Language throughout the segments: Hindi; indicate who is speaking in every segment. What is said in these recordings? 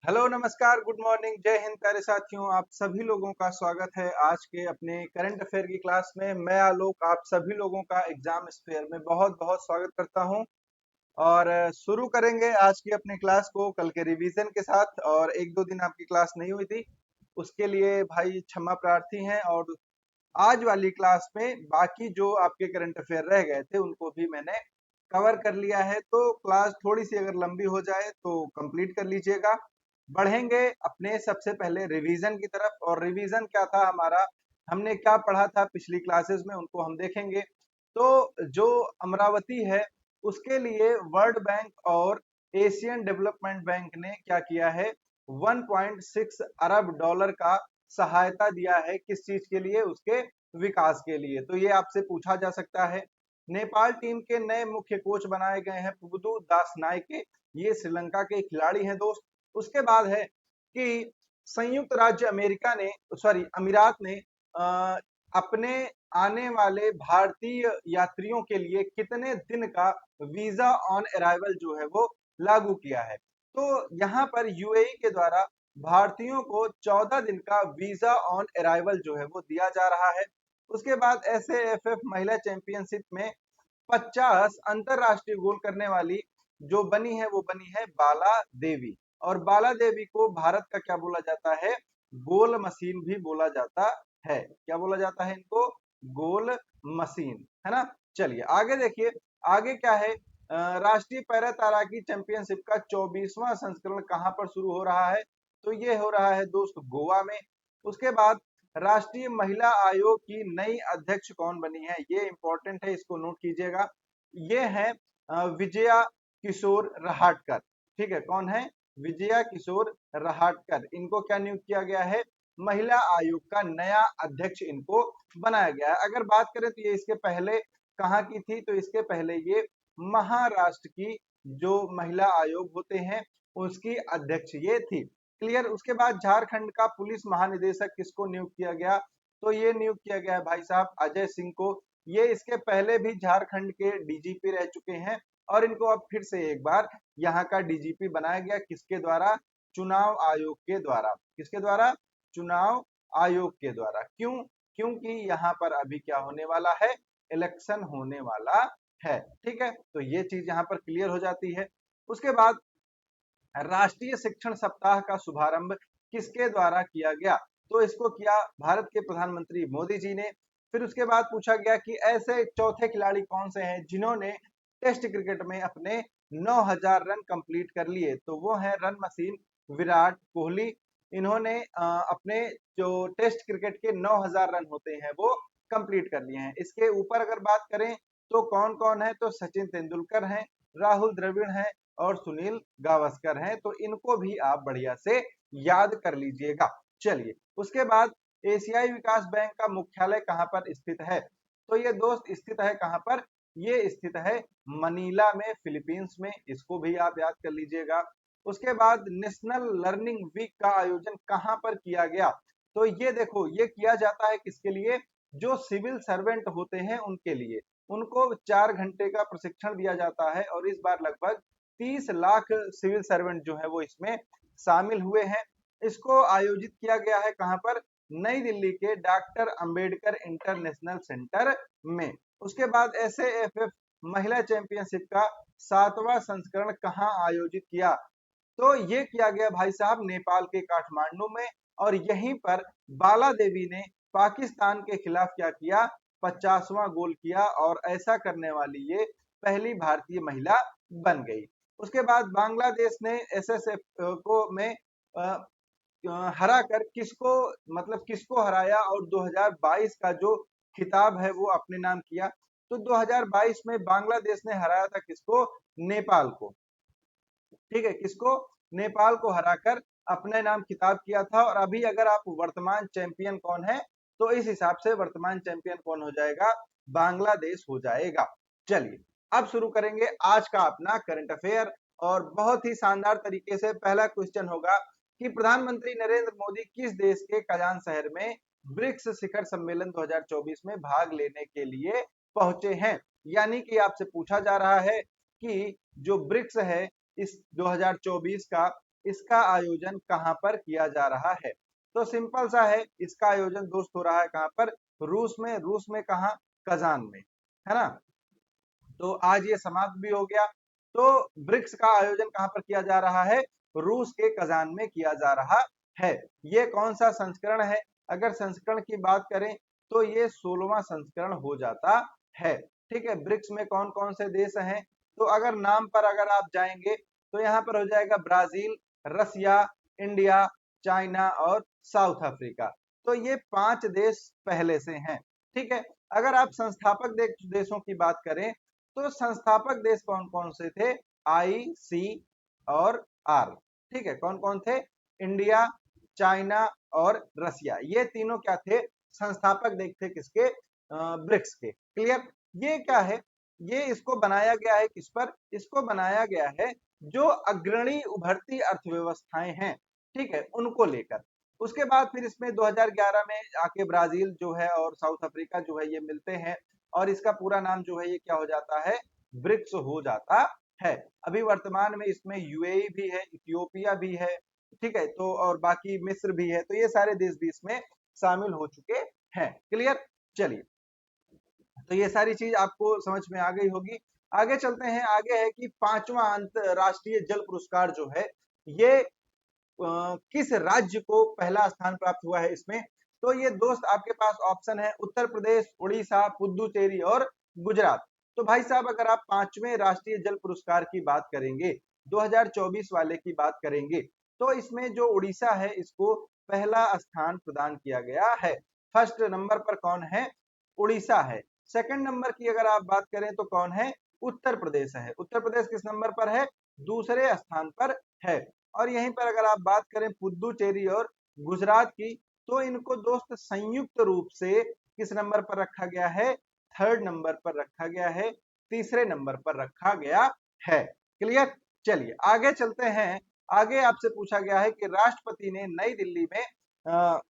Speaker 1: हेलो नमस्कार गुड मॉर्निंग जय हिंद प्यारे साथियों। आप सभी लोगों का स्वागत है आज के अपने करंट अफेयर की क्लास में। मैं आलोक आप सभी लोगों का एग्जाम स्फेयर में बहुत बहुत स्वागत करता हूं। और शुरू करेंगे आज की अपनी क्लास को कल के रिवीजन के साथ। और एक दो दिन आपकी क्लास नहीं हुई थी उसके लिए भाई क्षमा प्रार्थी हैं। और आज वाली क्लास में बाकी जो आपके करंट अफेयर रह गए थे उनको भी मैंने कवर कर लिया है, तो क्लास थोड़ी सी अगर लंबी हो जाए तो कंप्लीट कर लीजिएगा। बढ़ेंगे अपने सबसे पहले रिवीजन की तरफ। और रिवीजन क्या था हमारा, हमने क्या पढ़ा था पिछली क्लासेस में उनको हम देखेंगे। तो जो अमरावती है उसके लिए वर्ल्ड बैंक और एशियन डेवलपमेंट बैंक ने क्या किया है, 1.6 अरब डॉलर का सहायता दिया है। किस चीज के लिए? उसके विकास के लिए। तो ये आपसे पूछा जा सकता है। नेपाल टीम के नए मुख्य कोच बनाए गए हैं पुगदू दास नायके। ये श्रीलंका के खिलाड़ी हैं दोस्त। उसके बाद है कि संयुक्त राज्य अमेरिका ने सॉरी अमीरात ने अ, अपने आने वाले भारतीय यात्रियों के लिए कितने दिन का वीजा ऑन अराइवल जो है वो लागू किया है। तो यहाँ पर यूएई के द्वारा भारतीयों को 14 दिन का वीजा ऑन अराइवल जो है वो दिया जा रहा है। उसके बाद एसएएफएफ महिला चैंपियनशिप में 50 अंतरराष्ट्रीय गोल करने वाली जो बनी है वो बनी है बाला देवी। और बाला देवी को भारत का क्या बोला जाता है? गोल मशीन भी बोला जाता है। क्या बोला जाता है इनको? गोल मशीन, है ना। चलिए आगे देखिए। आगे क्या है, राष्ट्रीय पैरा तैराकी चैंपियनशिप का 24वां संस्करण कहां पर शुरू हो रहा है? तो ये हो रहा है दोस्त गोवा में। उसके बाद राष्ट्रीय महिला आयोग की नई अध्यक्ष कौन बनी है? ये इंपॉर्टेंट है, इसको नोट कीजिएगा। ये है विजया किशोर रहाटकर। ठीक है, कौन है? विजया किशोर रहाटकर। इनको क्या नियुक्त किया गया है? महिला आयोग का नया अध्यक्ष इनको बनाया गया है। अगर बात करें तो ये इसके पहले कहाँ की थी? तो इसके पहले ये महाराष्ट्र की जो महिला आयोग होते हैं उसकी अध्यक्ष ये थी। क्लियर। उसके बाद झारखंड का पुलिस महानिदेशक किसको नियुक्त किया गया? तो ये नियुक्त किया गया है भाई साहब अजय सिंह को। ये इसके पहले भी झारखंड के डीजीपी रह चुके हैं और इनको अब फिर से एक बार यहाँ का डीजीपी बनाया गया। किसके द्वारा? चुनाव आयोग के द्वारा। किसके द्वारा? चुनाव आयोग के द्वारा। क्यों? क्योंकि यहाँ पर अभी क्या होने वाला है? इलेक्शन होने वाला है। ठीक है, तो ये चीज यहाँ पर क्लियर हो जाती है। उसके बाद राष्ट्रीय शिक्षण सप्ताह का शुभारंभ किसके द्वारा किया गया? तो इसको किया भारत के प्रधानमंत्री मोदी जी ने। फिर उसके बाद पूछा गया कि ऐसे चौथे खिलाड़ी कौन से हैं जिन्होंने टेस्ट क्रिकेट में अपने 9000 रन कंप्लीट कर लिए? तो वो है रन मशीन विराट कोहली। इन्होंने अपने जो टेस्ट क्रिकेट के 9000 रन होते हैं वो कंप्लीट कर लिए हैं। इसके ऊपर अगर बात करें तो कौन कौन है? तो सचिन तेंदुलकर हैं, राहुल द्रविड़ हैं और सुनील गावस्कर हैं। तो इनको भी आप बढ़िया से याद कर लीजिएगा। चलिए उसके बाद एशियाई विकास बैंक का मुख्यालय कहां पर स्थित है? तो ये दोस्त स्थित है कहां पर? ये स्थित है मनीला में, फिलीपींस में। इसको भी आप याद कर लीजिएगा। उसके बाद नेशनल लर्निंग वीक का आयोजन कहां पर किया गया? तो ये देखो, ये किया जाता है किसके लिए? जो सिविल सर्वेंट होते हैं उनके लिए। उनको 4 घंटे का प्रशिक्षण दिया जाता है और इस बार लगभग 30 लाख सिविल सर्वेंट जो है वो इसमें शामिल हुए हैं। इसको आयोजित किया गया है कहां पर? नई दिल्ली के डॉक्टर अंबेडकर इंटरनेशनल सेंटर में। उसके बाद एसएएफएफ महिला चैंपियनशिप का 7वां संस्करण कहां आयोजित किया? तो ये किया गया भाई साहब नेपाल के काठमांडू में। और यहीं पर बाला देवी ने पाकिस्तान के खिलाफ क्या किया? 50वां गोल किया और ऐसा करने वाली ये पहली भारतीय महिला बन गई। उसके बाद बांग्लादेश ने एसएसएफ को में हरा कर किसको मतलब किसको हराया और 2022 का जो खिताब है वो अपने नाम किया? तो 2022 में बांग्लादेश ने हराया था किसको? नेपाल को। ठीक है, किसको? नेपाल को हराकर अपने नाम खिताब किया था। और अभी अगर आप वर्तमान चैंपियन कौन है, तो इस हिसाब से वर्तमान चैंपियन कौन हो जाएगा? बांग्लादेश हो जाएगा। चलिए अब शुरू करेंगे आज का अपना करंट अफेयर। और बहुत ही शानदार तरीके से पहला क्वेश्चन होगा कि प्रधानमंत्री नरेंद्र मोदी किस देश के कजान शहर में ब्रिक्स शिखर सम्मेलन 2024 में भाग लेने के लिए पहुंचे हैं? यानी कि आपसे पूछा जा रहा है कि जो ब्रिक्स है इस 2024 का, इसका आयोजन कहां पर किया जा रहा है? तो सिंपल सा है, इसका आयोजन दोस्त हो रहा है कहां पर? रूस में कहां? कजान में, है ना। तो आज ये समाप्त भी हो गया। तो ब्रिक्स का आयोजन कहां पर किया जा रहा है? रूस के कजान में किया जा रहा है। ये कौन सा संस्करण है? अगर संस्करण की बात करें तो ये 16वां संस्करण हो जाता है। ठीक है, ब्रिक्स में कौन कौन से देश हैं? तो अगर नाम पर अगर आप जाएंगे तो यहाँ पर हो जाएगा ब्राजील, रसिया, इंडिया, चाइना और साउथ अफ्रीका। तो ये 5 देश पहले से हैं। ठीक है, अगर आप संस्थापक देशों की बात करें तो संस्थापक देश कौन कौन से थे? आई, सी और आर। ठीक है, कौन कौन थे? इंडिया, चाइना और रसिया, ये तीनों क्या थे? संस्थापक देश थे किसके? ब्रिक्स के। क्लियर? ये क्या है? ये इसको बनाया गया है किस पर? इसको बनाया गया है जो अग्रणी उभरती अर्थव्यवस्थाएं हैं, ठीक है, उनको लेकर। उसके बाद फिर इसमें 2011 में आके ब्राजील जो है और साउथ अफ्रीका जो है ये मिलते हैं और इसका पूरा नाम जो है ये क्या हो जाता है? ब्रिक्स हो जाता है। अभी वर्तमान में इसमें यूएई भी है, इथियोपिया भी है, ठीक है, तो और बाकी मिस्र भी है, तो ये सारे देश भी इसमें शामिल हो चुके हैं। क्लियर? चलिए, तो ये सारी चीज आपको समझ में आ गई होगी। आगे चलते हैं। आगे है कि 5वां अंतरराष्ट्रीय जल पुरस्कार जो है ये किस राज्य को पहला स्थान प्राप्त हुआ है इसमें? तो ये दोस्त आपके पास ऑप्शन है उत्तर प्रदेश, उड़ीसा, पुदुचेरी और गुजरात। तो भाई साहब, अगर आप 5वें राष्ट्रीय जल पुरस्कार की बात करेंगे, 2024 वाले की बात करेंगे, तो इसमें जो उड़ीसा है इसको पहला स्थान प्रदान किया गया है। फर्स्ट नंबर पर कौन है? उड़ीसा है। सेकंड नंबर की अगर आप बात करें तो कौन है? उत्तर प्रदेश है। उत्तर प्रदेश किस नंबर पर है? दूसरे स्थान पर है। और यहीं पर अगर आप बात करें पुदुचेरी और गुजरात की, तो इनको दोस्त संयुक्त रूप से किस नंबर पर रखा गया है? थर्ड नंबर पर रखा गया है, तीसरे नंबर पर रखा गया है। क्लियर? चलिए आगे चलते हैं। आगे आपसे पूछा गया है कि राष्ट्रपति ने नई दिल्ली में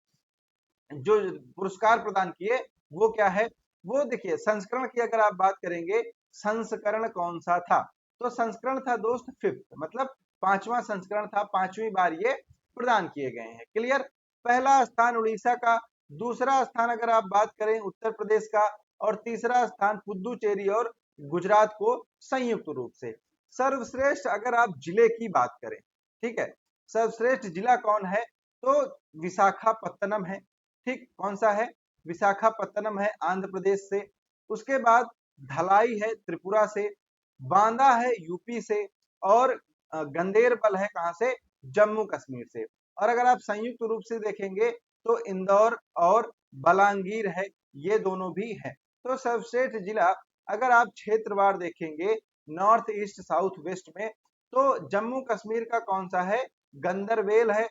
Speaker 1: जो पुरस्कार प्रदान किए वो क्या है? वो देखिए, संस्करण की अगर आप बात करेंगे, संस्करण कौन सा था? तो संस्करण था दोस्त फिफ्थ, मतलब 5वां संस्करण था, 5वीं बार ये प्रदान किए गए हैं। क्लियर? पहला स्थान उड़ीसा का, दूसरा स्थान अगर आप बात करें उत्तर प्रदेश का, और तीसरा स्थान पुदुचेरी और गुजरात को संयुक्त रूप से। सर्वश्रेष्ठ अगर आप जिले की बात करें, ठीक है, सर्वश्रेष्ठ जिला कौन है? तो विशाखापत्तनम है। ठीक, कौन सा है? विशाखापत्तनम है, आंध्र प्रदेश से। उसके बाद धलाई है त्रिपुरा से, बांदा है यूपी से, और गंदेरबल है कहां से? जम्मू कश्मीर से। और अगर आप संयुक्त रूप से देखेंगे तो इंदौर और बलांगीर है, ये दोनों भी है। तो सर्वश्रेष्ठ जिला अगर आप क्षेत्रवार देखेंगे, नॉर्थ ईस्ट साउथ वेस्ट में, तो जम्मू कश्मीर का कौन सा है? गंदरबेल है।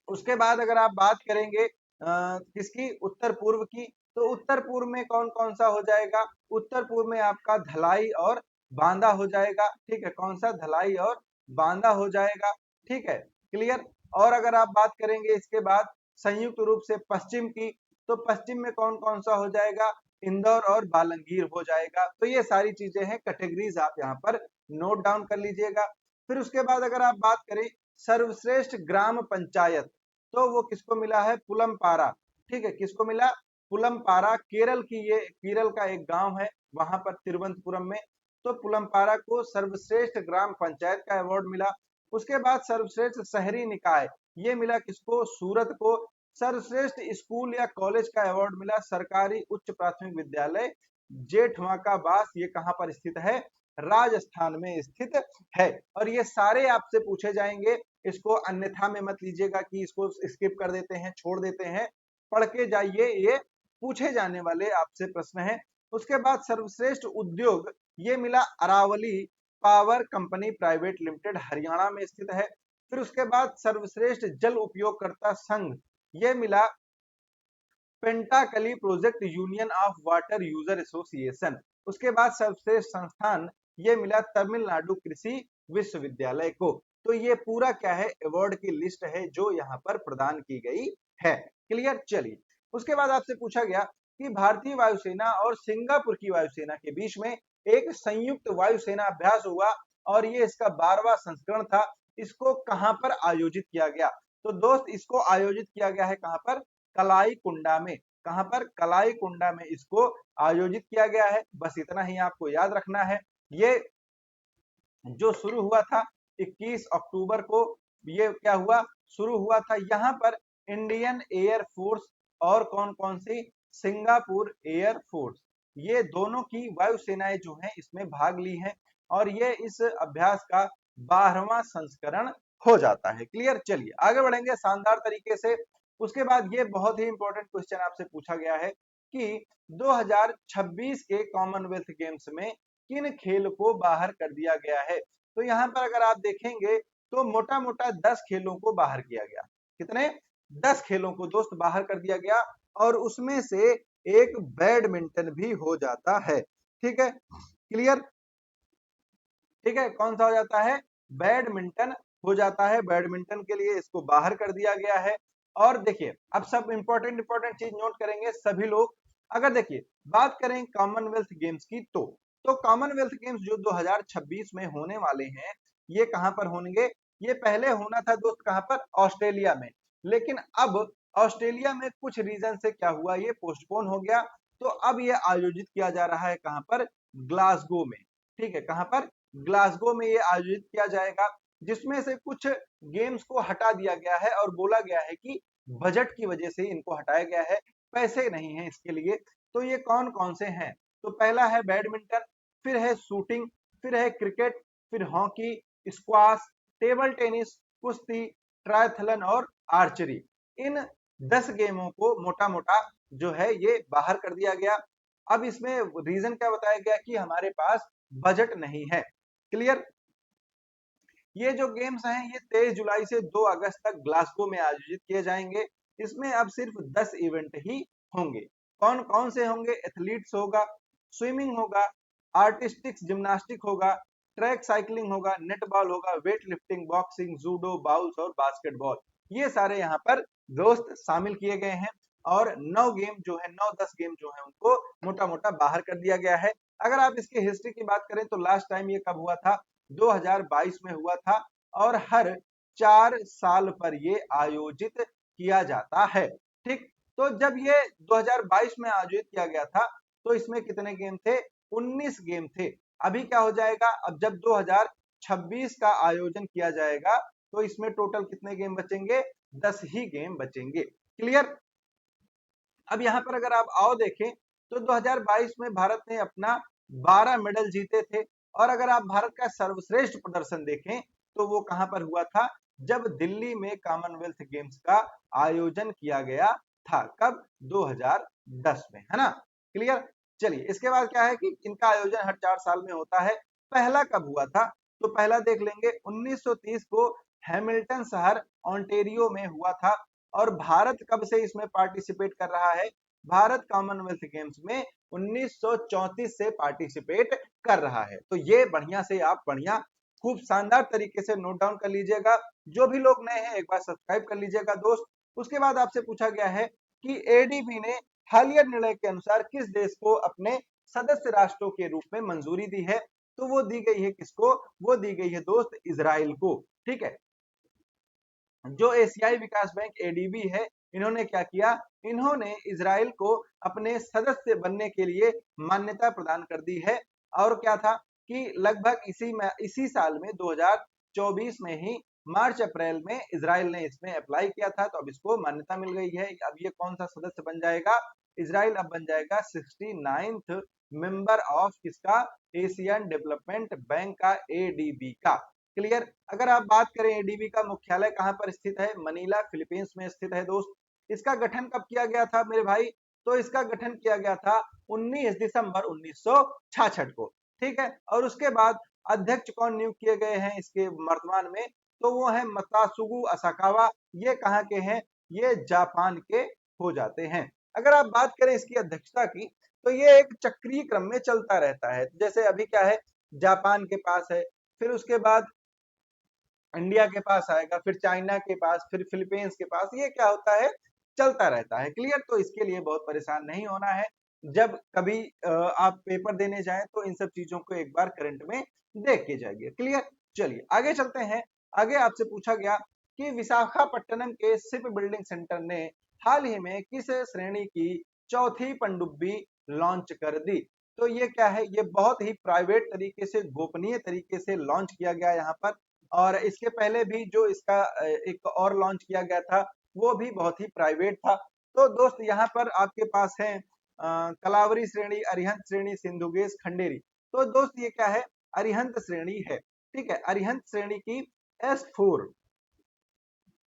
Speaker 1: उसके बाद अगर आप बात करेंगे किसकी? उत्तर पूर्व की, तो उत्तर पूर्व में कौन कौन सा हो जाएगा? उत्तर पूर्व में आपका धलाई और बांदा हो जाएगा। ठीक है, कौन सा? धलाई और बांदा हो जाएगा। ठीक है, क्लियर? और अगर आप बात करेंगे इसके बाद संयुक्त रूप से पश्चिम की, तो पश्चिम में कौन कौन सा हो जाएगा? इंदौर और बालंगीर हो जाएगा। तो ये सारी चीजें हैं, कैटेगरीज आप यहाँ पर नोट डाउन कर लीजिएगा। फिर उसके बाद अगर आप बात करें सर्वश्रेष्ठ ग्राम पंचायत, तो वो किसको मिला है? पुलमपारा। ठीक है, किसको मिला? पुलमपारा, केरल की, ये केरल का एक गांव है वहां पर तिरुवनंतपुरम में, तो पुलमपारा को सर्वश्रेष्ठ ग्राम पंचायत का अवार्ड मिला। उसके बाद सर्वश्रेष्ठ शहरी निकाय, ये मिला किसको? सूरत को। सर्वश्रेष्ठ स्कूल या कॉलेज का अवार्ड मिला सरकारी उच्च प्राथमिक विद्यालय जेठवा का बास, ये कहां पर स्थित है? राजस्थान में स्थित है। और ये सारे आपसे पूछे जाएंगे, इसको अन्यथा में मत लीजिएगा कि इसको स्किप कर देते हैं, छोड़ देते हैं, पढ़ के जाइए, ये पूछे जाने वाले आपसे प्रश्न हैं। उसके बाद सर्वश्रेष्ठ उद्योग, ये मिला Aravali power company private limited, Haryana में स्थित है। फिर उसके बाद सर्वश्रेष्ठ जल उपयोगकर्ता संघ, ये मिला पेंटाकली project union of water user association. उसके बाद सर्वश्रेष्ठ संस्थान, ये मिला तमिलनाडु कृषि विश्वविद्यालय को। तो ये पूरा क्या है? अवार्ड की लिस्ट है जो यहाँ पर प्रदान की गई है। क्लियर? चलिए, उसके बाद आपसे पूछा गया कि भारतीय वायुसेना और सिंगापुर की वायुसेना के बीच में एक संयुक्त वायुसेना अभ्यास हुआ और ये इसका 12वां संस्करण था। इसको कहां पर आयोजित किया गया? तो दोस्त इसको आयोजित किया गया है कहां पर? कलाई कुंडा में। कहां पर? कलाई कुंडा में इसको आयोजित किया गया है। बस इतना ही आपको याद रखना है। ये जो शुरू हुआ था 21 अक्टूबर को, ये क्या हुआ? शुरू हुआ था। यहाँ पर इंडियन एयर फोर्स और कौन कौन सी? सिंगापुर एयर फोर्स, ये दोनों की वायुसेनाएं जो हैं इसमें भाग ली हैं और ये इस अभ्यास का 12वां संस्करण हो जाता है। क्लियर? चलिए आगे बढ़ेंगे शानदार तरीके से। उसके बाद ये बहुत ही इंपॉर्टेंट क्वेश्चन आपसे पूछा गया है कि 2026 के कॉमनवेल्थ गेम्स में किन खेल को बाहर कर दिया गया है? तो यहाँ पर अगर आप देखेंगे तो मोटा मोटा 10 खेलों को बाहर किया गया। कितने? 10 खेलों को दोस्त बाहर कर दिया गया और उसमें से एक बैडमिंटन भी हो जाता है। ठीक है? क्लियर? ठीक है, कौन सा हो जाता है? बैडमिंटन हो जाता है। बैडमिंटन के लिए इसको बाहर कर दिया गया है। और देखिए अब सब इंपॉर्टेंट इंपॉर्टेंट चीज नोट करेंगे सभी लोग। अगर देखिए बात करें कॉमनवेल्थ गेम्स की, तो कॉमनवेल्थ गेम्स जो 2026 में होने वाले हैं, ये कहां पर होंगे? ये पहले होना था दोस्त कहां पर? ऑस्ट्रेलिया में। लेकिन अब ऑस्ट्रेलिया में कुछ रीजन से क्या हुआ? ये पोस्टपोन हो गया। तो अब ये आयोजित किया जा रहा है कहां पर? ग्लासगो में। ठीक है, कहां पर? ग्लासगो में ये आयोजित किया जाएगा, जिसमें से कुछ गेम्स को हटा दिया गया है और बोला गया है कि बजट की वजह से इनको हटाया गया है, पैसे नहीं है इसके लिए। तो ये कौन कौन से हैं? तो पहला है बैडमिंटन, फिर है शूटिंग, फिर है क्रिकेट, फिर हॉकी, स्क्वाश, टेबल टेनिस, कुश्ती, ट्रायथलन और आर्चरी। इन 10 गेमों को मोटा मोटा जो है ये बाहर कर दिया गया। अब इसमें रीजन क्या बताया गया? कि हमारे पास बजट नहीं है। क्लियर? ये जो गेम्स हैं ये 23 जुलाई से 2 अगस्त तक ग्लासगो में आयोजित किए जाएंगे। इसमें अब सिर्फ 10 इवेंट ही होंगे। कौन कौन से होंगे? एथलीट्स होगा, स्विमिंग होगा, आर्टिस्टिक्स जिम्नास्टिक होगा, ट्रैक साइकिलिंग होगा, नेटबॉल होगा, weight lifting, boxing, judo, bowls और बास्केटबॉल। ये सारे यहाँ पर दोस्त शामिल किए गए हैं और 9 गेम जो है, 9-10 गेम जो है उनको मोटा मोटा बाहर कर दिया गया है। अगर आप इसकी हिस्ट्री की बात करें तो लास्ट टाइम ये कब हुआ था? 2022 में हुआ था और हर 4 साल पर ये आयोजित किया जाता है। ठीक? तो जब ये 2022 में आयोजित किया गया था तो इसमें कितने गेम थे? 19 गेम थे। अभी क्या हो जाएगा? अब जब 2026 का आयोजन किया जाएगा तो इसमें टोटल कितने गेम बचेंगे? 10 ही गेम बचेंगे। क्लियर? अब यहाँ पर अगर आप आओ देखें तो 2022 में भारत ने अपना 12 मेडल जीते थे और अगर आप भारत का सर्वश्रेष्ठ प्रदर्शन देखें तो वो कहां पर हुआ था? जब दिल्ली में कॉमनवेल्थ गेम्स का आयोजन किया गया था। कब? 2010 में, है ना? क्लियर? चलिए इसके बाद क्या है कि इनका आयोजन हर 4 साल में होता है। पहला कब हुआ था? तो पहला देख लेंगे 1930 को हैमिल्टन शहर ओंटेरियो में हुआ था। और भारत कब से इसमें पार्टिसिपेट कर रहा है? भारत कॉमनवेल्थ गेम्स में 1934 से पार्टिसिपेट कर रहा है। तो ये बढ़िया से आप बढ़िया खूब शानदार तरीके से नोट डाउन कर लीजिएगा। जो भी लोग नए हैं एक बार सब्सक्राइब कर लीजिएगा दोस्त। उसके बाद आपसे पूछा गया है कि एडीबी ने हालिया निर्णय के अनुसार किस देश को अपने सदस्य राष्ट्रों के रूप में मंजूरी दी है? तो वो दी गई है किसको? वो दी गई है दोस्त इजराइल को। ठीक है, जो एशियाई विकास बैंक एडीबी है, इन्होंने क्या किया? इन्होंने इजराइल को अपने सदस्य बनने के लिए मान्यता प्रदान कर दी है। और क्या था कि लगभग इसी साल में 2024 में ही मार्च अप्रैल में इजराइल ने इसमें अप्लाई किया था, तो अब इसको मान्यता मिल गई है। अब ये कौन सा सदस्य बन जाएगा? इजराइल अब बन जाएगा 69th मेंबर ऑफ किसका? एशियन डेवलपमेंट बैंक का, एडीबी का। क्लियर? अगर आप बात करें एडीबी का मुख्यालय कहां पर स्थित है? मनीला, फिलीपींस में स्थित है दोस्त। इसका गठन कब किया गया था मेरे भाई? तो इसका गठन किया गया था 19 दिसंबर 1966 को। ठीक है, और उसके बाद अध्यक्ष कौन नियुक्त किए गए हैं इसके वर्तमान में? तो वो है मतासुगु असाकावा। ये कहाँ के हैं? ये जापान के हो जाते हैं। अगर आप बात करें इसकी अध्यक्षता की तो ये एक चक्रीय क्रम में चलता रहता है। जैसे अभी क्या है? जापान के पास है, फिर उसके बाद इंडिया के पास आएगा, फिर चाइना के पास, फिर फिलीपींस के पास। ये क्या होता है? चलता रहता है। क्लियर? तो इसके लिए बहुत परेशान नहीं होना है। जब कभी आप पेपर देने जाएं तो इन सब चीजों को एक बार करंट में देख के जाइए। क्लियर? चलिए आगे चलते हैं। आगे आपसे पूछा गया कि विशाखापट्टनम के शिप बिल्डिंग सेंटर ने हाल ही में किस श्रेणी की चौथी पनडुब्बी लॉन्च कर दी। तो ये क्या है, ये बहुत ही प्राइवेट तरीके से, गोपनीय तरीके से लॉन्च किया गया यहाँ पर। और इसके पहले भी जो इसका एक और लॉन्च किया गया था वो भी बहुत ही प्राइवेट था। तो दोस्त यहाँ पर आपके पास है कलावरी श्रेणी, अरिहंत श्रेणी, सिंधुगेज, खंडेरी। तो दोस्त ये क्या है, अरिहंत श्रेणी है। ठीक है, अरिहंत श्रेणी की S4,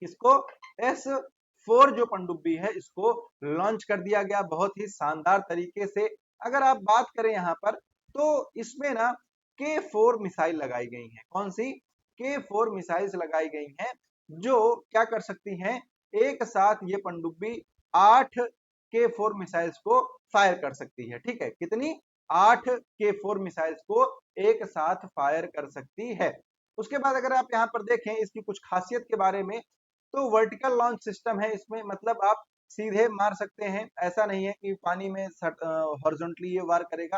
Speaker 1: इसको S4 जो पनडुब्बी है इसको लॉन्च कर दिया गया बहुत ही शानदार तरीके से। अगर आप बात करें यहाँ पर तो इसमें ना K4 मिसाइल लगाई गई हैं। कौन सी? K4 मिसाइल्स लगाई गई हैं जो क्या कर सकती हैं, एक साथ ये पनडुब्बी 8 K4 मिसाइल्स को फायर कर सकती है। ठीक है, कितनी? 8 K4 मिसाइल्स को एक साथ फायर कर सकती है। उसके बाद अगर आप यहाँ पर देखें इसकी कुछ खासियत के बारे में, तो वर्टिकल लॉन्च सिस्टम है इसमें, मतलब आप सीधे मार सकते हैं, ऐसा नहीं है कि पानी में हॉरिजॉन्टली ये वार करेगा।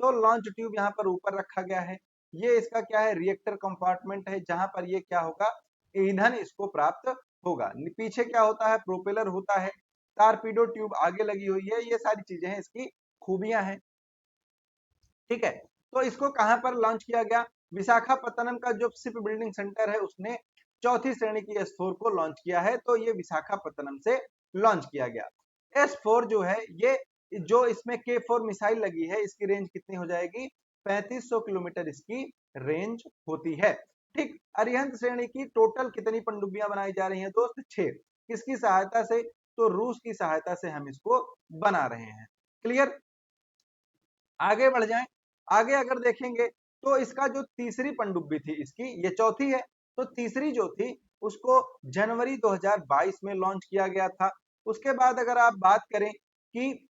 Speaker 1: तो लॉन्च ट्यूब यहाँ पर ऊपर रखा गया है। ये इसका क्या है, रिएक्टर कंपार्टमेंट है जहां पर ये क्या होगा, ईंधन इसको प्राप्त होगा। पीछे क्या होता है, प्रोपेलर होता है, टारपीडो ट्यूब आगे लगी हुई है। ये सारी चीजें हैं, इसकी खूबियां हैं। ठीक है, तो इसको कहां पर लॉन्च किया गया? विशाखापत्तनम का जो शिप बिल्डिंग सेंटर है उसने चौथी श्रेणी की S4 को लॉन्च किया है। तो ये विशाखापत्तनम से लॉन्च किया गया। S4 जो है, ये जो इसमें K4 मिसाइल लगी है इसकी रेंज कितनी हो जाएगी? 3500 किलोमीटर इसकी रेंज होती है। ठीक, अरिहंत श्रेणी की टोटल कितनी पनडुब्बियां बनाई जा रही हैं दोस्त? 6। किसकी सहायता से? तो रूस की सहायता से हम इसको बना रहे हैं। क्लियर? आगे बढ़ जाएं। आगे अगर देखेंगे तो इसका जो तीसरी पनडुब्बी थी इसकी, ये चौथी है, तो तीसरी जो थी उसको जनवरी 2022 में लॉन्च किया गया था। उसके बाद अगर आप बात करें कि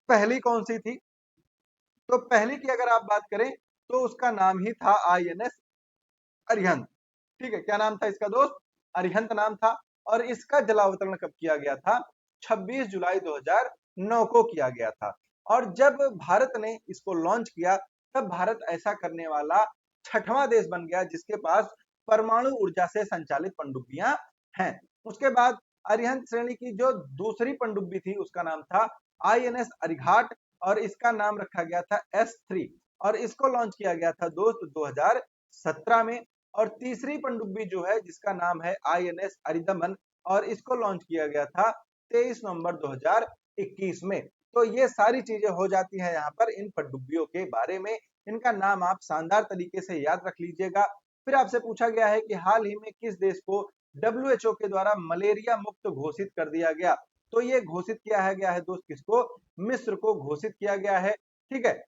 Speaker 1: पहली कौन सी थी, तो पहली की अगर आप बात करें तो उसका नाम ही था INS अरिहंत। ठीक है, क्या नाम था इसका दोस्त? अरिहंत नाम था। और इसका जलावतरण कब किया गया था? 26 जुलाई 2009 को किया गया था। और जब भारत ने इसको लॉन्च किया तब भारत ऐसा करने वाला छठवां देश बन गया जिसके पास परमाणु ऊर्जा से संचालित पनडुब्बियां हैं। उसके बाद अरिहंत श्रेणी की जो दूसरी पनडुब्बी थी उसका नाम था INS अरिघाट, और इसका नाम रखा गया था S3, और इसको लॉन्च किया गया था दोस्त 2017 में। और तीसरी पनडुब्बी जो है जिसका नाम है INS अरिदमन, और इसको लॉन्च किया गया था 23 नवंबर 2021 में। तो ये सारी चीजें हो जाती हैं यहाँ पर इन पनडुब्बियों के बारे में। इनका नाम आप शानदार तरीके से याद रख लीजिएगा। फिर आपसे पूछा गया है कि हाल ही में किस देश को WHO के द्वारा मलेरिया मुक्त घोषित कर दिया गया? तो ये घोषित किया गया है दोस्त किसको? मिस्र को घोषित किया गया है। ठीक है,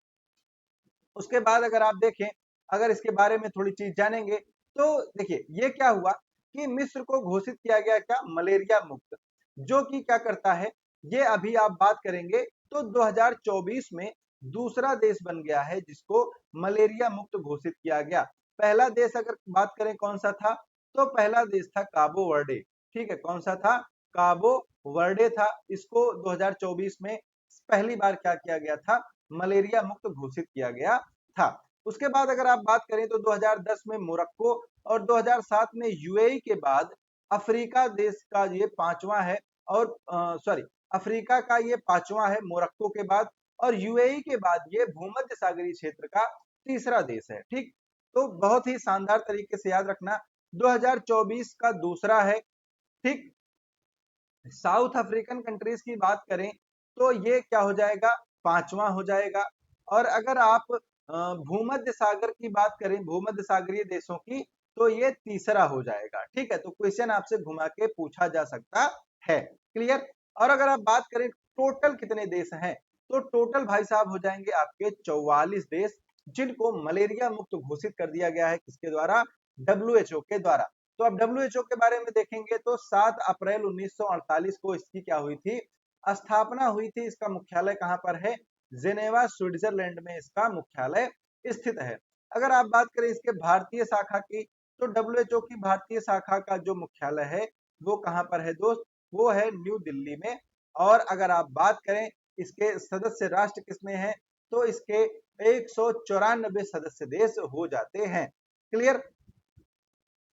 Speaker 1: उसके बाद अगर आप देखें, अगर इसके बारे में थोड़ी चीज जानेंगे तो देखिए ये क्या हुआ कि मिस्र को घोषित किया गया क्या? मलेरिया मुक्त, जो कि क्या करता है, ये अभी आप बात करेंगे तो 2024 में दूसरा देश बन गया है जिसको मलेरिया मुक्त घोषित किया गया। पहला देश अगर बात करें कौन सा था, तो पहला देश था काबो वर्डे। ठीक है, कौन सा था? काबो वर्डे था। इसको 2024 में पहली बार क्या किया गया था? मलेरिया मुक्त घोषित किया गया था। उसके बाद अगर आप बात करें तो 2010 में मोरक्को, और 2007 में UAE के बाद अफ्रीका देश का ये पांचवा है, और सॉरी, अफ्रीका का ये पांचवा है मोरक्को के बाद, और UAE के बाद ये भूमध्य सागरीय क्षेत्र का तीसरा देश है। ठीक, तो बहुत ही शानदार तरीके से याद रखना। 2024 का दूसरा है। ठीक, साउथ अफ्रीकन कंट्रीज की बात करें तो ये क्या हो जाएगा? पांचवा हो जाएगा। और अगर आप भूमध्य सागर की बात करें, भूमध्य सागरीय देशों की, तो ये तीसरा हो जाएगा। ठीक है, तो क्वेश्चन आपसे घुमा के पूछा जा सकता है। क्लियर? और अगर आप बात करें टोटल कितने देश हैं, तो टोटल भाई साहब हो जाएंगे आपके 44 देश, जिनको मलेरिया मुक्त घोषित कर दिया गया है। किसके द्वारा? WHO के द्वारा। तो अब WHO के बारे में देखेंगे तो 7 अप्रैल 1948 को इसकी क्या हुई थी? स्थापना हुई थी। इसका मुख्यालय कहां पर है? जेनेवा, स्विट्जरलैंड में इसका मुख्यालय स्थित है। अगर आप बात करें इसके भारतीय शाखा की, तो WHO की भारतीय शाखा का जो मुख्यालय है वो कहां पर है दोस्त? वो है न्यू दिल्ली में। और अगर आप बात करें इसके सदस्य राष्ट्र किसमें हैं, तो इसके 194 सदस्य देश हो जाते हैं। क्लियर?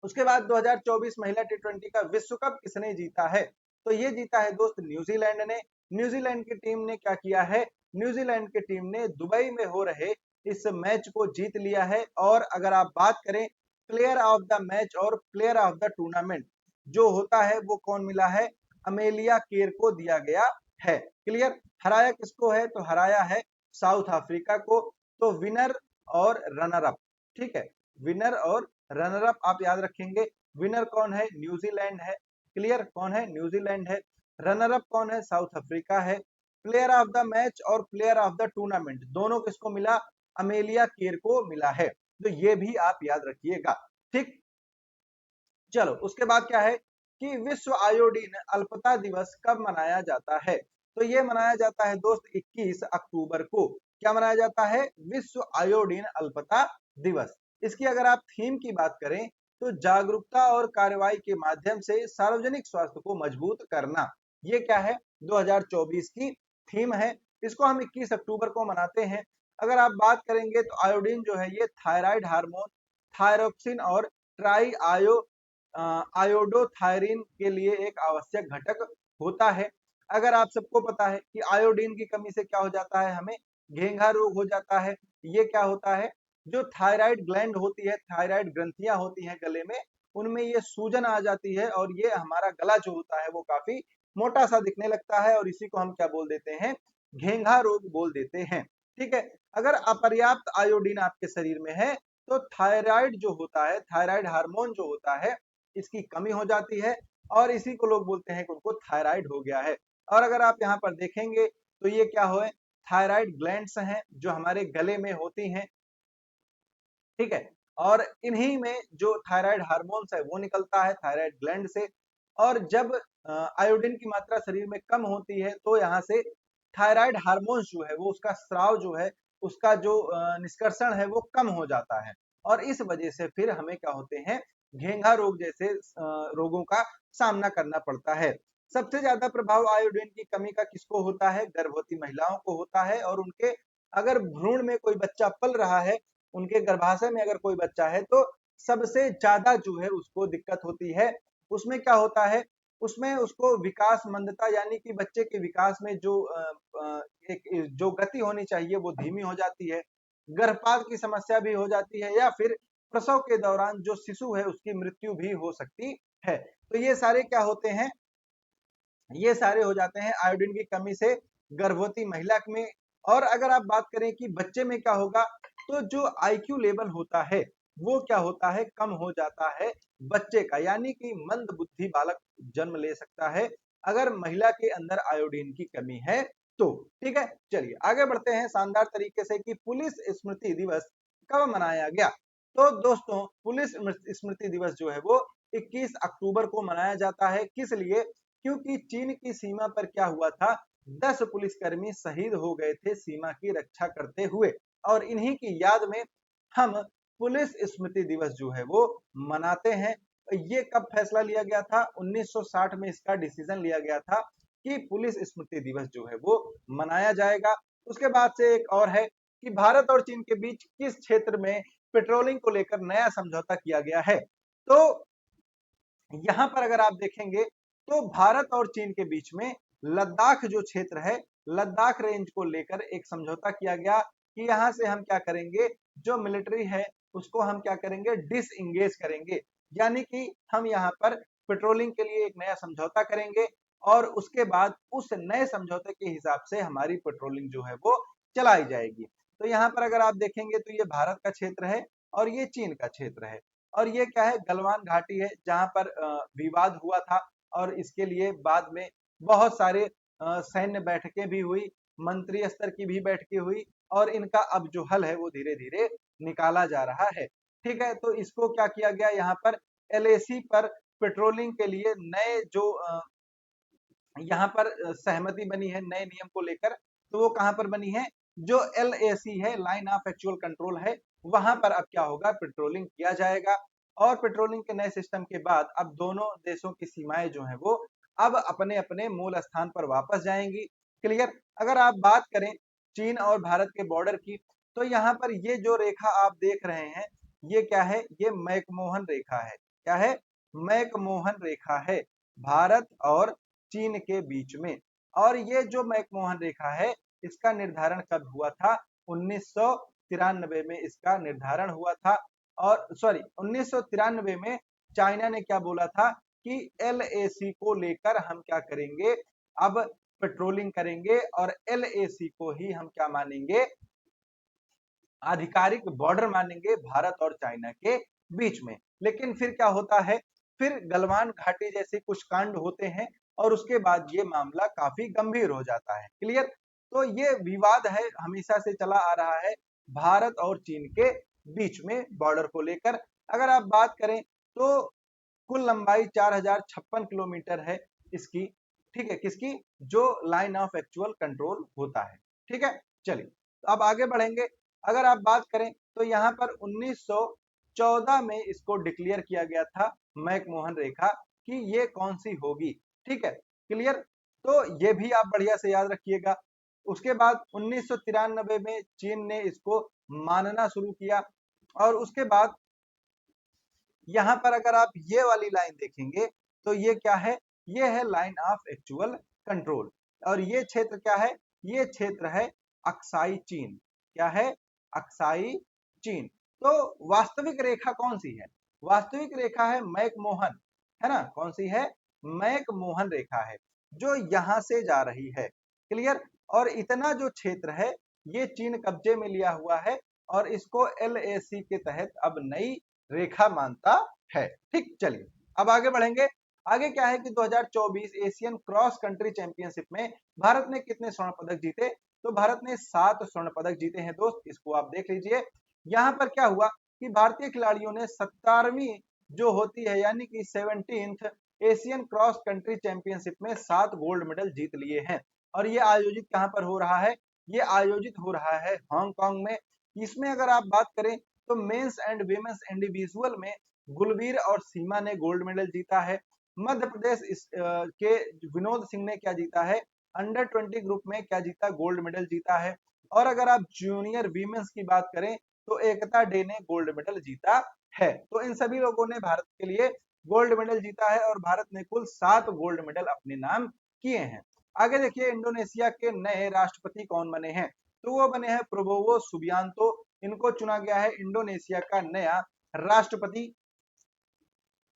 Speaker 1: उसके बाद 2024 महिला टी20 का विश्व कप किसने जीता है? तो ये जीता है दोस्त न्यूजीलैंड ने। न्यूजीलैंड की टीम ने क्या किया है? न्यूजीलैंड की टीम ने दुबई में हो रहे इस मैच को जीत लिया है। और अगर आप बात करें प्लेयर ऑफ द मैच और प्लेयर ऑफ द टूर्नामेंट जो होता है वो कौन मिला है? अमेलिया केर को दिया गया है। क्लियर? हराया किसको है? तो हराया है साउथ अफ्रीका को। तो विनर और रनर अप, ठीक है, विनर और रनर अप आप याद रखेंगे। विनर कौन है? न्यूजीलैंड है। क्लियर? कौन है? न्यूजीलैंड है। रनर अप कौन है? साउथ अफ्रीका है। प्लेयर ऑफ द मैच और प्लेयर ऑफ द टूर्नामेंट दोनों किसको मिला? अमेलिया केर को मिला है। तो ये भी आप याद रखिएगा। ठीक, चलो उसके बाद क्या है कि विश्व आयोडीन अल्पता दिवस कब मनाया जाता है? तो ये मनाया जाता है दोस्त 21 अक्टूबर को। क्या मनाया जाता है? विश्व आयोडीन अल्पता दिवस। इसकी अगर आप थीम की बात करें तो जागरूकता और कार्रवाई के माध्यम से सार्वजनिक स्वास्थ्य को मजबूत करना। ये क्या है? 2024 की थीम है। इसको हम 21 अक्टूबर को मनाते हैं। अगर आप बात करेंगे तो आयोडीन जो है ये थायराइड हार्मोन थायरोक्सिन और ट्राई आयो आयोडोथायरीन के लिए एक आवश्यक घटक होता है। अगर आप सबको पता है कि आयोडीन की कमी से क्या हो जाता है? हमें घेंघा रोग हो जाता है। ये क्या होता है? जो थायराइड ग्लैंड होती है, थायराइड ग्रंथियां होती हैं गले में, उनमें ये सूजन आ जाती है और ये हमारा गला जो होता है वो काफी मोटा सा दिखने लगता है और इसी को हम क्या बोल देते हैं? घेंघा रोग बोल देते हैं। ठीक है? अगर अपर्याप्त आयोडीन आपके शरीर में है तो थायराइड जो होता है, थायराइड हार्मोन जो होता है, इसकी कमी हो जाती है और इसी को लोग बोलते हैं कि उनको थायराइड हो गया है। और अगर आप यहाँ पर देखेंगे तो ये क्या हो? थायराइड ग्लैंड्स हैं जो हमारे गले में होती हैं। ठीक है? और इन्हीं में जो थायराइड हार्मोन्स है वो निकलता है थायराइड ग्लैंड से। और जब आयोडीन की मात्रा शरीर में कम होती है तो यहाँ से थायराइड हार्मोन्स जो है वो उसका स्राव जो है, उसका जो निष्कर्षण है वो कम हो जाता है और इस वजह से फिर हमें क्या होते हैं? घेंघा रोग जैसे रोगों का सामना करना पड़ता है। सबसे ज्यादा प्रभाव आयोडीन की कमी का किसको होता है? गर्भवती महिलाओं को होता है। और उनके अगर भ्रूण में कोई बच्चा पल रहा है, उनके गर्भाशय में अगर कोई बच्चा है तो सबसे ज्यादा जो है उसको दिक्कत होती है। उसमें क्या होता है? उसमें उसको विकास मंदता यानी कि बच्चे के विकास में जो एक जो गति होनी चाहिए वो धीमी हो जाती है। गर्भपात की समस्या भी हो जाती है या फिर प्रसव के दौरान जो शिशु है उसकी मृत्यु भी हो सकती है। तो ये सारे क्या होते हैं? ये सारे हो जाते हैं आयोडीन की कमी से गर्भवती महिला में। और अगर आप बात करें कि बच्चे में क्या होगा तो जो आईक्यू लेवल होता है वो क्या होता है? कम हो जाता है बच्चे का, यानी कि मंद बुद्धि बालक जन्म ले सकता है अगर महिला के अंदर आयोडीन की कमी है तो। ठीक है, चलिए आगे बढ़ते हैं शानदार तरीके से कि पुलिस स्मृति दिवस कब मनाया गया। तो दोस्तों पुलिस स्मृति दिवस जो है वो 21 अक्टूबर को मनाया जाता है। किस लिए? क्योंकि चीन की सीमा पर क्या हुआ था? 10 पुलिसकर्मी शहीद हो गए थे सीमा की रक्षा करते हुए और इन्हीं की याद में हम पुलिस स्मृति दिवस जो है वो मनाते हैं। ये कब फैसला लिया गया था? 1960 में इसका डिसीजन लिया गया था कि पुलिस स्मृति दिवस जो है वो मनाया जाएगा। उसके बाद से एक और है कि भारत और चीन के बीच किस क्षेत्र में पेट्रोलिंग को लेकर नया समझौता किया गया है? तो यहाँ पर अगर आप देखेंगे तो भारत और चीन के बीच में लद्दाख जो क्षेत्र है, लद्दाख रेंज को लेकर एक समझौता किया गया कि यहाँ से हम क्या करेंगे? जो मिलिट्री है उसको हम क्या करेंगे? डिसएंगेज करेंगे, यानी कि हम यहाँ पर पेट्रोलिंग के लिए एक नया समझौता करेंगे और उसके बाद उस नए समझौते के हिसाब से हमारी पेट्रोलिंग जो है वो चलाई जाएगी। तो यहाँ पर अगर आप देखेंगे तो ये भारत का क्षेत्र है और ये चीन का क्षेत्र है। और ये क्या है? गलवान घाटी है जहां पर विवाद हुआ था और इसके लिए बाद में बहुत सारे सैन्य बैठकें भी हुई, मंत्री स्तर की भी बैठकें हुई और इनका अब जो हल है वो धीरे धीरे निकाला जा रहा है। ठीक है, तो इसको क्या किया गया? यहाँ पर एलएसी पर पेट्रोलिंग के लिए नए जो यहाँ पर सहमति बनी है नए नियम को लेकर। तो वो कहां पर बनी है? जो एलएसी है, लाइन ऑफ एक्चुअल कंट्रोल है, वहां पर अब क्या होगा? पेट्रोलिंग किया जाएगा और पेट्रोलिंग के नए सिस्टम के बाद अब दोनों देशों की सीमाएं जो है वो अब अपने अपने मूल स्थान पर वापस जाएंगी। क्लियर? अगर आप बात करें चीन और भारत के बॉर्डर की तो यहाँ पर ये जो रेखा आप देख रहे हैं ये क्या है? ये मैकमोहन रेखा है। क्या है, मैकमोहन रेखा है भारत और चीन के बीच में। और ये जो मैकमोहन रेखा है इसका निर्धारण कब हुआ था, 1993 में इसका निर्धारण हुआ था। और सॉरी 1993 में चाइना ने क्या बोला था कि LAC को लेकर हम क्या करेंगे, अब पेट्रोलिंग करेंगे और LAC को ही हम क्या मानेंगे, आधिकारिक बॉर्डर मानेंगे भारत और चाइना के बीच में। लेकिन फिर क्या होता है, फिर गलवान घाटी जैसे कुछ कांड होते हैं और उसके बाद ये मामला काफी गंभीर हो जाता है। क्लियर। तो ये विवाद है, हमेशा से चला आ रहा है भारत और चीन के बीच में बॉर्डर को लेकर। अगर आप बात करें तो कुल लंबाई 4056 किलोमीटर है इसकी, ठीक है, किसकी, जो लाइन ऑफ एक्चुअल कंट्रोल होता है। ठीक है, चलिए तो अब आगे बढ़ेंगे। अगर आप बात करें तो यहाँ पर 1914 में इसको डिक्लेयर किया गया था मैकमोहन रेखा कि ये कौन सी होगी। ठीक है, क्लियर। तो ये भी आप बढ़िया से याद रखिएगा। उसके बाद 1993 में चीन ने इसको मानना शुरू किया और उसके बाद यहाँ पर अगर आप ये वाली लाइन देखेंगे तो ये क्या है, ये है लाइन ऑफ एक्चुअल कंट्रोल। और ये क्षेत्र क्या है, ये क्षेत्र है अक्साई चीन। क्या है, अक्साई चीन। तो वास्तविक रेखा कौन सी है, वास्तविक रेखा है मैकमोहन, है ना, कौन सी है, मैकमोहन रेखा है जो यहां से जा रही है। क्लियर। और इतना जो क्षेत्र है ये चीन कब्जे में लिया हुआ है और इसको LAC के तहत अब नई रेखा मानता है। ठीक, चलिए अब आगे बढ़ेंगे। आगे क्या है कि 2024 एशियन क्रॉस कंट्री चैंपियनशिप में भारत ने कितने स्वर्ण पदक जीते, तो भारत ने 7 स्वर्ण पदक जीते हैं दोस्त, इसको आप देख लीजिए। यहाँ पर क्या हुआ कि भारतीय खिलाड़ियों ने 17वीं जो होती है यानी कि 17th Asian cross country championship में 7 गोल्ड मेडल जीत लिए हैं। और ये आयोजित कहाँ पर हो रहा है, ये आयोजित हो रहा है हांगकांग में। इसमें अगर आप बात करें तो मेंस एंड वीमेंस इंडिविजुअल में गुलवीर और सीमा ने गोल्ड मेडल जीता है। मध्य प्रदेश के विनोद सिंह ने क्या जीता है, अंडर 20 ग्रुप में क्या जीता, गोल्ड मेडल जीता है। और अगर आप जूनियर वीमेंस की बात करें तो एकता डे ने गोल्ड मेडल जीता है। तो इन सभी लोगों ने भारत के लिए गोल्ड मेडल जीता है और भारत ने कुल 7 गोल्ड मेडल अपने नाम किए हैं। आगे देखिए इंडोनेशिया के नए राष्ट्रपति कौन बने हैं, तो वो बने हैं प्रबोवो सुबियांतो। इनको चुना गया है इंडोनेशिया का नया राष्ट्रपति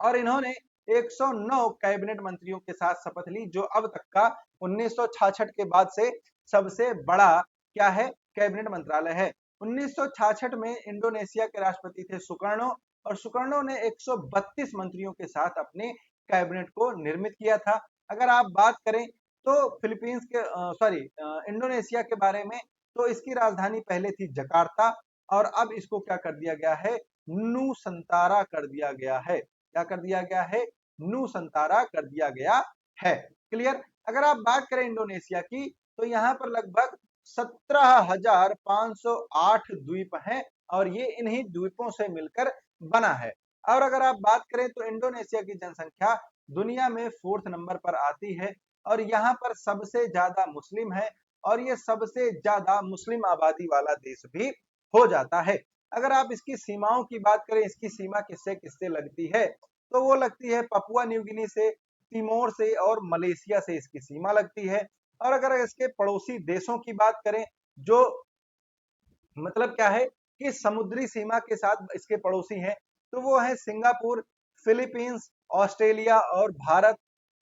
Speaker 1: और इन्होंने 109 कैबिनेट मंत्रियों के साथ शपथ ली जो अब तक का 1966 के बाद से सबसे बड़ा क्या है, कैबिनेट मंत्रालय है। 1966 में इंडोनेशिया के राष्ट्रपति थे सुकर्णो और सुकर्णो ने 132 मंत्रियों के साथ अपने कैबिनेट को निर्मित किया था। अगर आप बात करें तो फिलीपींस के सॉरी इंडोनेशिया के बारे में, तो इसकी राजधानी पहले थी जकार्ता और अब इसको क्या कर दिया गया है, नूसंतारा कर दिया गया है। क्या कर दिया गया है, नूसंतारा कर दिया गया है। क्लियर। अगर आप बात करें इंडोनेशिया की तो यहाँ पर लगभग 17,508 द्वीप हैं और ये इन्हीं द्वीपों से मिलकर बना है। और अगर आप बात करें तो इंडोनेशिया की जनसंख्या दुनिया में 4th नंबर पर आती है और यहाँ पर सबसे ज्यादा मुस्लिम है और ये सबसे ज्यादा मुस्लिम आबादी वाला देश भी हो जाता है। अगर आप इसकी सीमाओं की बात करें, इसकी सीमा किससे किससे लगती है, तो वो लगती है पपुआ न्यू गिनी से, तिमोर से और मलेशिया से इसकी सीमा लगती है। और अगर इसके पड़ोसी देशों की बात करें जो मतलब क्या है कि समुद्री सीमा के साथ इसके पड़ोसी हैं, तो वो है सिंगापुर, फिलीपींस, ऑस्ट्रेलिया और भारत।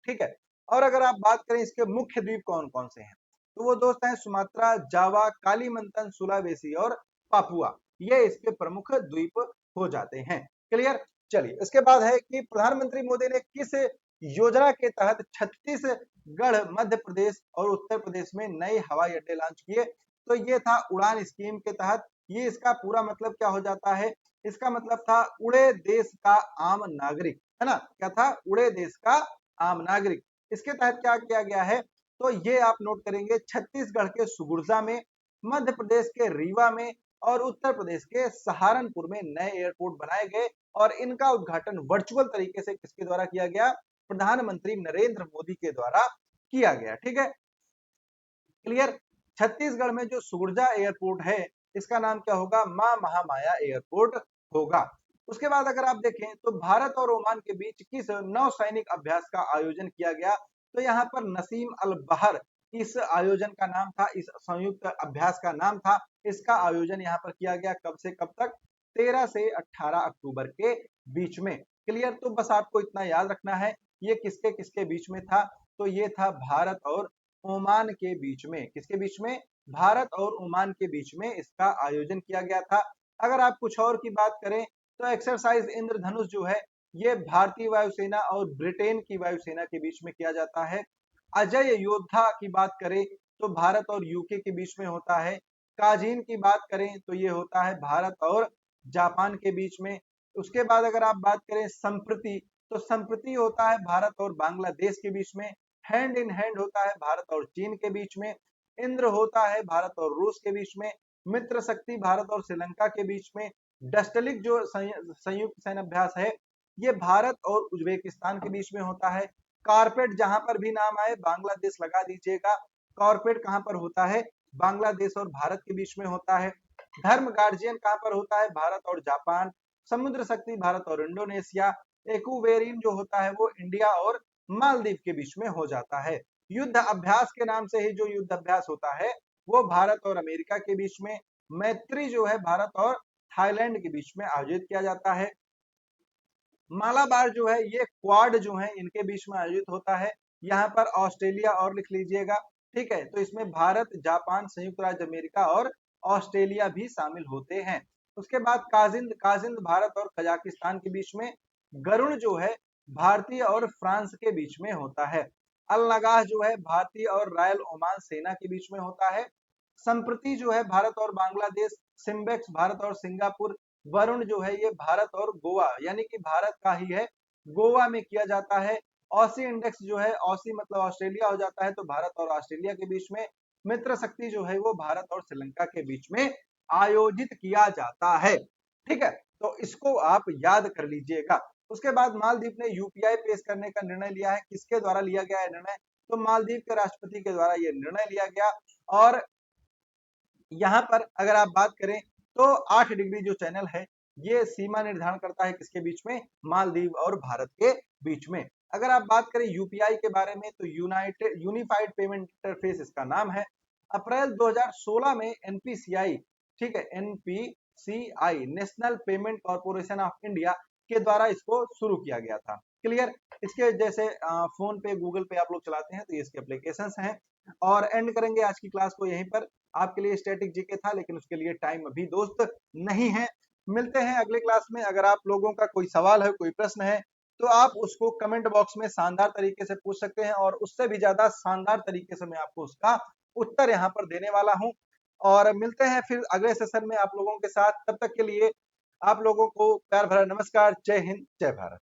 Speaker 1: ठीक है। और अगर आप बात करें इसके मुख्य द्वीप कौन कौन से हैं, तो वो दोस्त हैं सुमात्रा, जावा, कालीमंतन, सुलावेसी और पापुआ। ये इसके प्रमुख द्वीप हो जाते हैं। क्लियर। चलिए इसके बाद है कि प्रधानमंत्री मोदी ने किस योजना के तहत छत्तीसगढ़, मध्य प्रदेश और उत्तर प्रदेश में नए हवाई अड्डे लॉन्च किए, तो ये था उड़ान स्कीम के तहत। ये इसका पूरा मतलब क्या हो जाता है, इसका मतलब था उड़े देश का आम नागरिक, है ना, क्या था, उड़े देश का आम नागरिक। इसके तहत क्या किया गया है, तो ये आप नोट करेंगे छत्तीसगढ़ के सुगुर्जा में, मध्य प्रदेश के रीवा में और उत्तर प्रदेश के सहारनपुर में नए एयरपोर्ट बनाए गए और इनका उद्घाटन वर्चुअल तरीके से किसके द्वारा किया गया, प्रधानमंत्री नरेंद्र मोदी के द्वारा किया गया। ठीक है, क्लियर। छत्तीसगढ़ में जो सुरजा एयरपोर्ट है इसका नाम क्या होगा, मां महामाया एयरपोर्ट होगा। उसके बाद अगर आप देखें तो भारत और ओमान के बीच किस नौसैनिक अभ्यास का आयोजन किया गया, तो यहाँ पर नसीम अल बहर इस आयोजन का नाम था, इस संयुक्त अभ्यास का नाम था। इसका आयोजन यहाँ पर किया गया कब से कब तक, 13 से 18 अक्टूबर के बीच में। क्लियर, तो बस आपको इतना याद रखना है ये किसके किसके बीच में था, तो ये था भारत और ओमान के बीच में। किसके बीच में, भारत और ओमान के बीच में इसका आयोजन किया गया था। अगर आप कुछ और की बात करें तो एक्सरसाइज इंद्रधनुष जो है ये भारतीय वायुसेना और ब्रिटेन की वायुसेना के बीच में किया जाता है। अजय योद्धा की बात करें तो भारत और यूके के बीच में होता है। काजीन की बात करें तो ये होता है भारत और जापान के बीच में। उसके बाद अगर आप बात करें संप्रति, तो संप्रति होता है भारत और बांग्लादेश के बीच में। हैंड इन हैंड होता है भारत और चीन के बीच में। इंद्र होता है भारत और रूस के बीच में। मित्र शक्ति भारत और श्रीलंका के बीच में। डस्टलिक जो संयुक्त सैन्य अभ्यास है ये भारत और उज्बेकिस्तान के बीच में होता है। कारपेट जहां पर भी नाम आए बांग्लादेश लगा दीजिएगा। कारपेट कहां पर होता है, बांग्लादेश और भारत के बीच में होता है। धर्म गार्जियन कहां पर होता है, भारत और जापान। समुद्र शक्ति भारत और इंडोनेशिया। एक्वेरियन जो होता है वो इंडिया और मालदीव के बीच में हो जाता है। युद्ध अभ्यास के नाम से ही जो युद्ध अभ्यास होता है वो भारत और अमेरिका के बीच में। मैत्री जो है भारत और थाईलैंड के बीच में आयोजित किया जाता है। मालाबार जो है ये क्वाड जो है इनके बीच में आयोजित होता है। यहाँ पर ऑस्ट्रेलिया और लिख लीजिएगा, ठीक है। तो इसमें भारत, जापान, संयुक्त राज्य अमेरिका और ऑस्ट्रेलिया भी शामिल होते हैं। उसके बाद काजिंद, काजिंद भारत और कजाकिस्तान के बीच में। गरुण जो है भारतीय और फ्रांस के बीच में होता है। अल नगाह जो है भारतीय और रॉयल ओमान सेना के बीच में होता है। संप्रति जो है भारत और बांग्लादेश। सिम्बेक्स भारत और सिंगापुर। वरुण जो है ये भारत और गोवा यानी कि भारत का ही है, गोवा में किया जाता है। ऑसी इंडेक्स जो है, ऑसी मतलब ऑस्ट्रेलिया हो जाता है, तो भारत और ऑस्ट्रेलिया के बीच में। मित्र शक्ति जो है वो भारत और श्रीलंका के बीच में आयोजित किया जाता है, ठीक है। तो इसको आप याद कर लीजिएगा। उसके बाद मालदीव ने यूपीआई पेश करने का निर्णय लिया है। किसके द्वारा लिया गया है निर्णय, तो मालदीव के राष्ट्रपति के द्वारा यह निर्णय लिया गया। और यहाँ पर अगर आप बात करें तो 8 डिग्री जो चैनल है ये सीमा निर्धारण करता है किसके बीच में, मालदीव और भारत के बीच में। अगर आप बात करें यूपीआई के बारे में तो यूनिफाइड पेमेंट इंटरफेस इसका नाम है। अप्रैल 2016 में एनपीसीआई, ठीक है, NPCI national payment corporation of India के द्वारा इसको शुरू किया गया था। क्लियर, इसके जैसे फोन पे, गूगल पे आप लोग चलाते हैं तो ये इसके एप्लीकेशंस हैं। और एंड करेंगे आज की क्लास को यहीं पर। आपके लिए स्टैटिक जीके था लेकिन उसके लिए टाइम अभी दोस्त नहीं है। मिलते हैं अगले क्लास में। अगर आप लोगों का कोई सवाल है, कोई प्रश्न है, तो आप उसको कमेंट बॉक्स में शानदार तरीके से पूछ सकते हैं और उससे भी ज्यादा शानदार तरीके से मैं आपको उसका उत्तर यहाँ पर देने वाला हूँ। और मिलते हैं फिर अगले सेशन में आप लोगों के साथ। तब तक के लिए आप लोगों को प्यार भरा नमस्कार। जय हिंद, जय भारत।